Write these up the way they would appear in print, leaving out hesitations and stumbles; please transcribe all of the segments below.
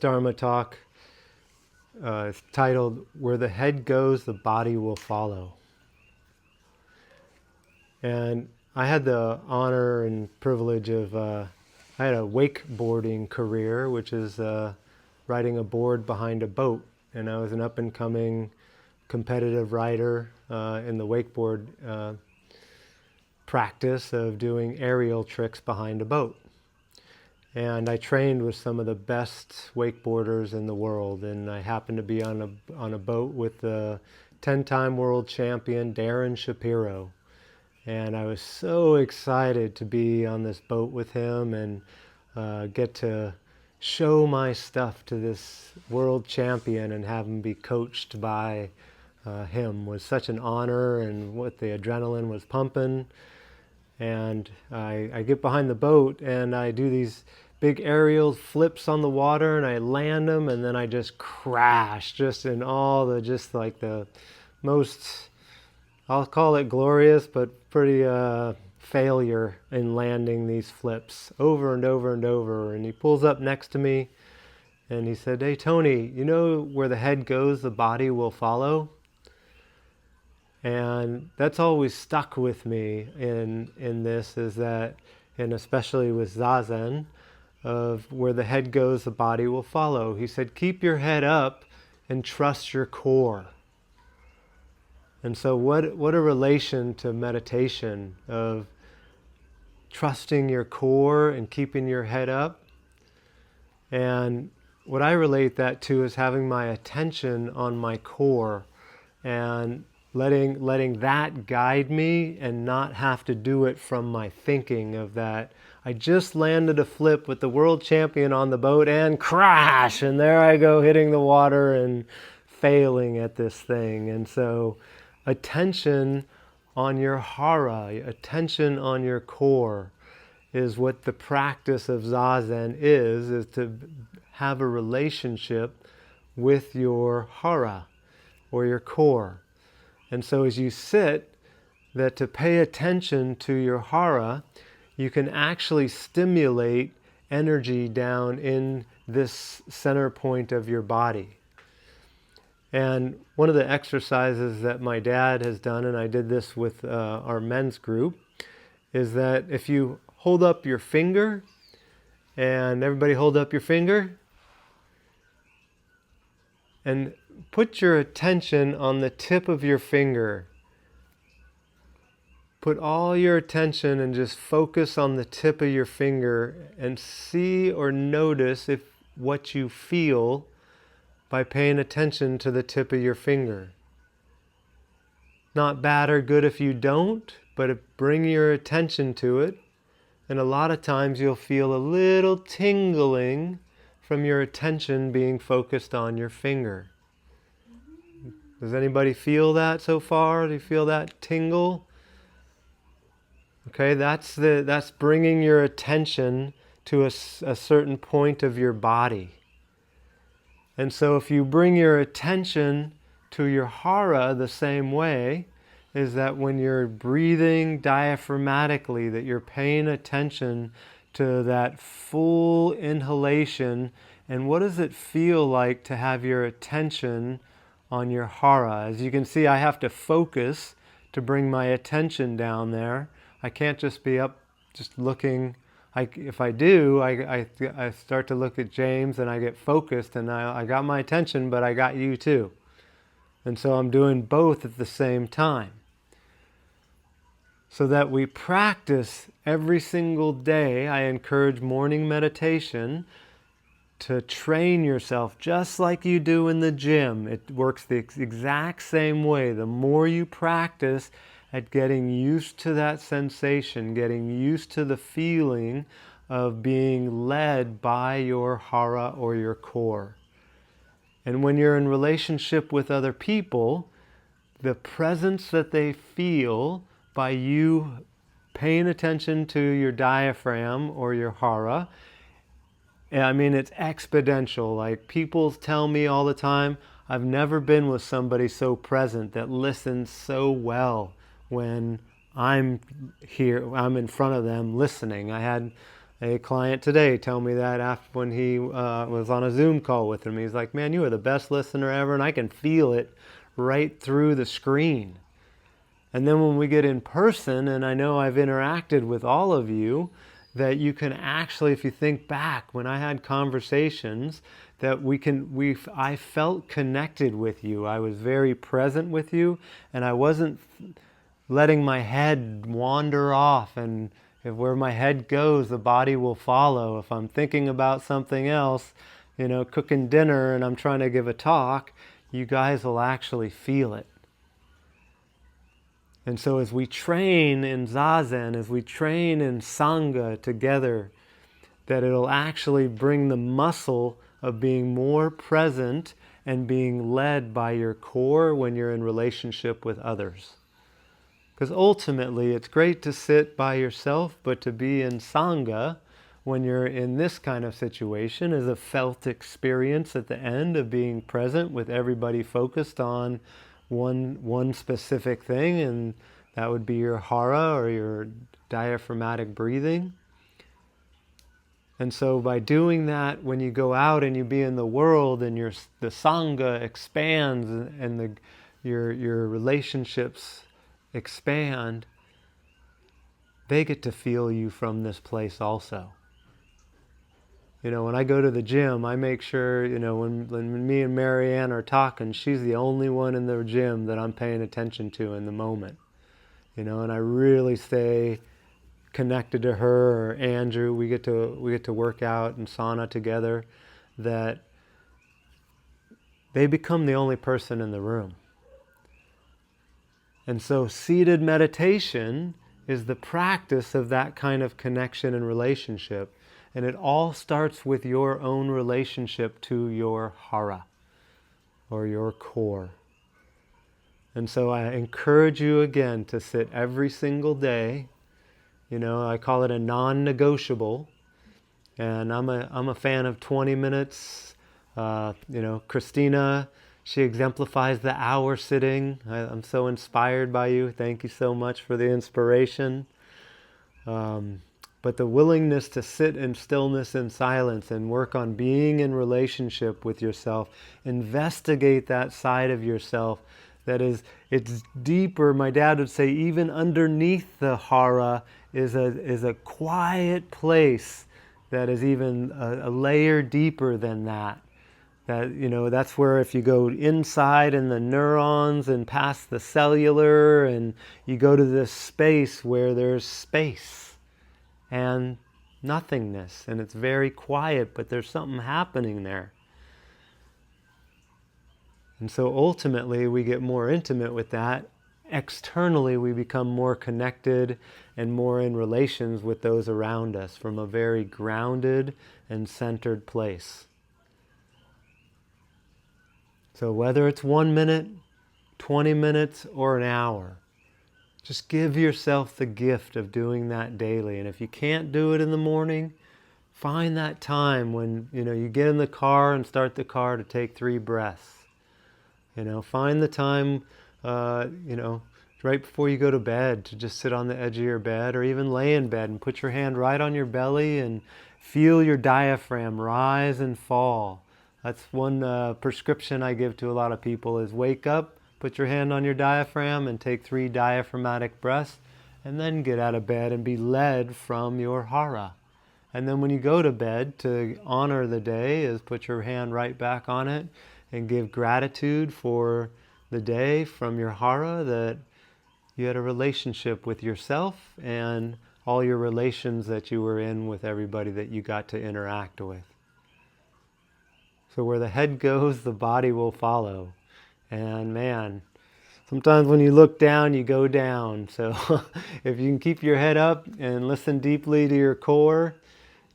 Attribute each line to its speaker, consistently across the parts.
Speaker 1: Dharma Talk is titled, Where the Head Goes, the Body Will Follow. And I had the honor and privilege of, I had a wakeboarding career, which is riding a board behind a boat. And I was an up-and-coming competitive rider in the wakeboard practice of doing aerial tricks behind a boat. And I trained with some of the best wakeboarders in the world, and I happened to be on a boat with the 10-time world champion Darren Shapiro. And I was so excited to be on this boat with him and get to show my stuff to this world champion and have him be coached by him. Was such an honor, and what the adrenaline was pumping. And I get behind the boat and I do these big aerial flips on the water and I land them, and then I just crash just in all the, just like the most, I'll call it glorious, but pretty failure in landing these flips over and over and over. And he pulls up next to me and he said, "Hey Tony, you know where the head goes, the body will follow?" And that's always stuck with me in this, is that, and especially with Zazen, of where the head goes, the body will follow. He said, keep your head up and trust your core. And so what a relation to meditation, of trusting your core and keeping your head up. And what I relate that to is having my attention on my core and letting that guide me, and not have to do it from my thinking of that. I just landed a flip with the world champion on the boat and crash, and there I go hitting the water and failing at this thing. And so attention on your hara, attention on your core, is what the practice of Zazen is to have a relationship with your hara or your core. And so as you sit, that to pay attention to your hara, you can actually stimulate energy down in this center point of your body. And one of the exercises that my dad has done, and I did this with our men's group, is that if you hold up your finger, and everybody hold up your finger, and put your attention on the tip of your finger. Put all your attention and just focus on the tip of your finger, and see or notice if what you feel by paying attention to the tip of your finger. Not bad or good if you don't, but bring your attention to it. And a lot of times you'll feel a little tingling from your attention being focused on your finger. Does anybody feel that so far? Do you feel that tingle? Okay, that's bringing your attention to a certain point of your body. And so if you bring your attention to your hara the same way, is that when you're breathing diaphragmatically, that you're paying attention to that full inhalation, and what does it feel like to have your attention on your hara? As you can see, I have to focus to bring my attention down there. I can't just be up just looking. If I do, I start to look at James and I get focused, and I got my attention, but I got you too. And so I'm doing both at the same time. So that we practice every single day. I encourage morning meditation to train yourself just like you do in the gym. It works the exact same way. The more you practice at getting used to that sensation, getting used to the feeling of being led by your hara or your core. And when you're in relationship with other people, the presence that they feel by you paying attention to your diaphragm or your hara, I mean, it's exponential. Like, people tell me all the time, I've never been with somebody so present that listens so well when I'm here, I'm in front of them listening. I had A client today told me that after when he was on a Zoom call with him. He's like, man, you are the best listener ever, and I can feel it right through the screen. And then when we get in person, and I know I've interacted with all of you, that you can actually, if you think back, when I had conversations, that I felt connected with you. I was very present with you, and I wasn't letting my head wander off, and if where my head goes, the body will follow. If I'm thinking about something else, cooking dinner, and I'm trying to give a talk, you guys will actually feel it. And so as we train in Zazen, as we train in Sangha together, that it'll actually bring the muscle of being more present and being led by your core when you're in relationship with others. Because ultimately, it's great to sit by yourself, but to be in Sangha when you're in this kind of situation is a felt experience at the end of being present with everybody focused on one specific thing, and that would be your hara or your diaphragmatic breathing. And so by doing that, when you go out and you be in the world and the Sangha expands and your relationships expand, they get to feel you from this place also. When I go to the gym, I make sure, when me and Marianne are talking, she's the only one in the gym that I'm paying attention to in the moment. And I really stay connected to her or Andrew. We get to work out and sauna together, that they become the only person in the room. And so seated meditation is the practice of that kind of connection and relationship. And it all starts with your own relationship to your hara, or your core. And so I encourage you again to sit every single day. I call it a non-negotiable. And I'm a fan of 20 minutes. Christina, she exemplifies the hour sitting. I'm so inspired by you. Thank you so much for the inspiration. But the willingness to sit in stillness and silence and work on being in relationship with yourself, investigate that side of yourself that it's deeper. My dad would say even underneath the hara is a quiet place that is even a layer deeper than that. That's where if you go inside in the neurons and past the cellular, and you go to this space where there's space and nothingness, and it's very quiet, but there's something happening there. And so ultimately we get more intimate with that. Externally we become more connected and more in relations with those around us from a very grounded and centered place. So whether it's 1 minute, 20 minutes, or an hour, just give yourself the gift of doing that daily. And if you can't do it in the morning, find that time when you get in the car and start the car to take 3 breaths. Find the time, right before you go to bed, to just sit on the edge of your bed, or even lay in bed and put your hand right on your belly and feel your diaphragm rise and fall. That's one prescription I give to a lot of people is wake up, put your hand on your diaphragm and take 3 diaphragmatic breaths, and then get out of bed and be led from your hara. And then when you go to bed, to honor the day, is put your hand right back on it and give gratitude for the day from your hara, that you had a relationship with yourself and all your relations that you were in with everybody that you got to interact with. So where the head goes, the body will follow. And man, sometimes when you look down, you go down. So if you can keep your head up and listen deeply to your core,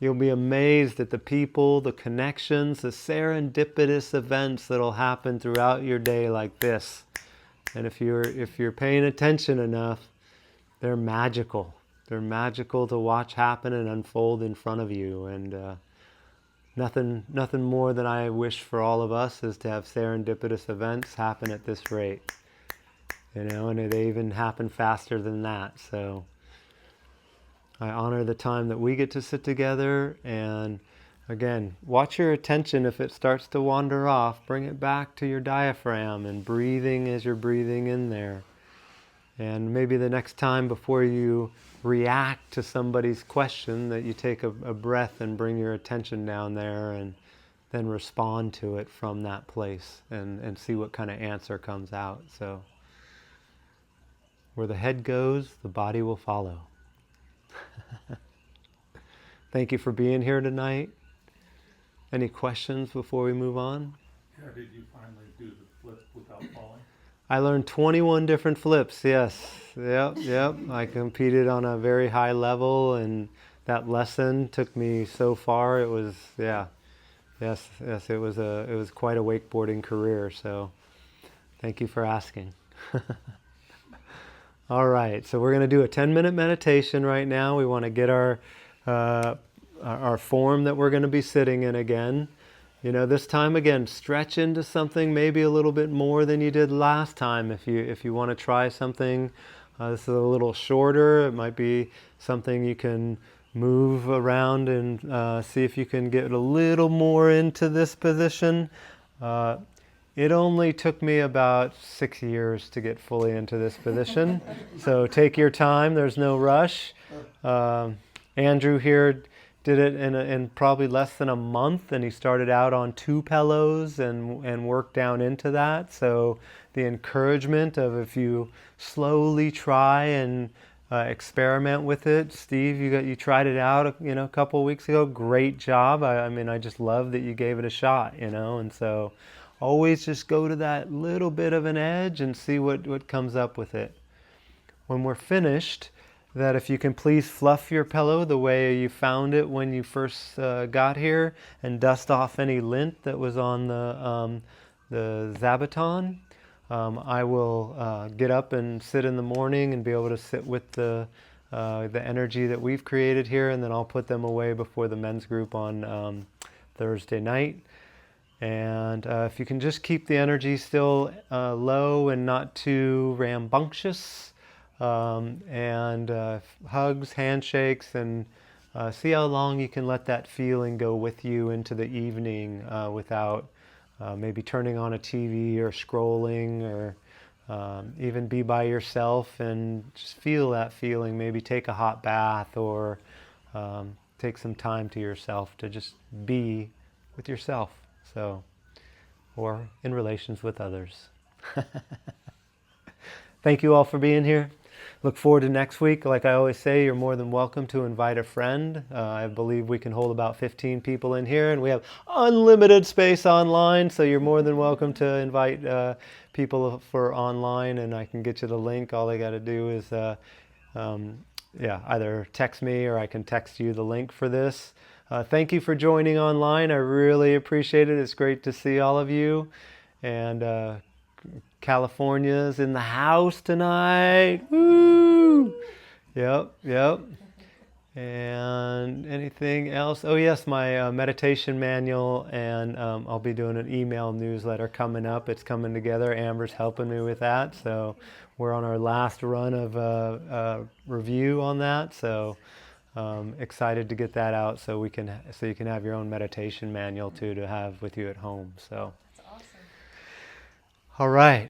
Speaker 1: you'll be amazed at the people, the connections, the serendipitous events that'll happen throughout your day like this. And if you're paying attention enough, they're magical. They're magical to watch happen and unfold in front of you. And nothing more than I wish for all of us is to have serendipitous events happen at this rate. And they even happen faster than that. So I honor the time that we get to sit together. And again, watch your attention. If it starts to wander off, bring it back to your diaphragm and breathing as you're breathing in there. And maybe the next time before you react to somebody's question, that you take a breath and bring your attention down there and then respond to it from that place and see what kind of answer comes out. So where the head goes, the body will follow. Thank you for being here tonight. Any questions before we move on?
Speaker 2: Yeah, did you finally do the flip without falling?
Speaker 1: I learned 21 different flips, yes. Yep. I competed on a very high level, and that lesson took me so far. It was, Yes, it was quite a wakeboarding career, so thank you for asking. All right, so we're going to do a 10-minute meditation right now. We want to get our form that we're going to be sitting in again. This time again, stretch into something maybe a little bit more than you did last time. If you want to try something, this is a little shorter. It might be something you can move around and see if you can get a little more into this position. It only took me about 6 years to get fully into this position. So take your time, there's no rush. Andrew here did it in probably less than a month, and he started out on 2 pillows and worked down into that. So the encouragement of, if you slowly try and experiment with it. Steve, you tried it out a couple of weeks ago. Great job. I just love that you gave it a shot, and so always just go to that little bit of an edge and see what comes up with it. When we're finished, that if you can please fluff your pillow the way you found it when you first got here, and dust off any lint that was on the zabuton. I will get up and sit in the morning and be able to sit with the energy that we've created here, and then I'll put them away before the men's group on Thursday night. And if you can just keep the energy still low and not too rambunctious, and hugs, handshakes, and see how long you can let that feeling go with you into the evening without maybe turning on a TV or scrolling, or even be by yourself and just feel that feeling. Maybe take a hot bath, or take some time to yourself to just be with yourself. So, or in relations with others. Thank you all for being here. Look forward to next week. Like I always say, you're more than welcome to invite a friend. I believe we can hold about 15 people in here, and we have unlimited space online, so you're more than welcome to invite people for online, and I can get you the link. All they got to do is either text me, or I can text you the link for this. Thank you for joining online. I really appreciate it. It's great to see all of you. And California's in the house tonight. Woo! Yep. And anything else? Oh yes, my meditation manual, and I'll be doing an email newsletter coming up. It's coming together. Amber's helping me with that. So we're on our last run of review on that. So excited to get that out, so you can have your own meditation manual too to have with you at home. So
Speaker 3: that's awesome.
Speaker 1: All right.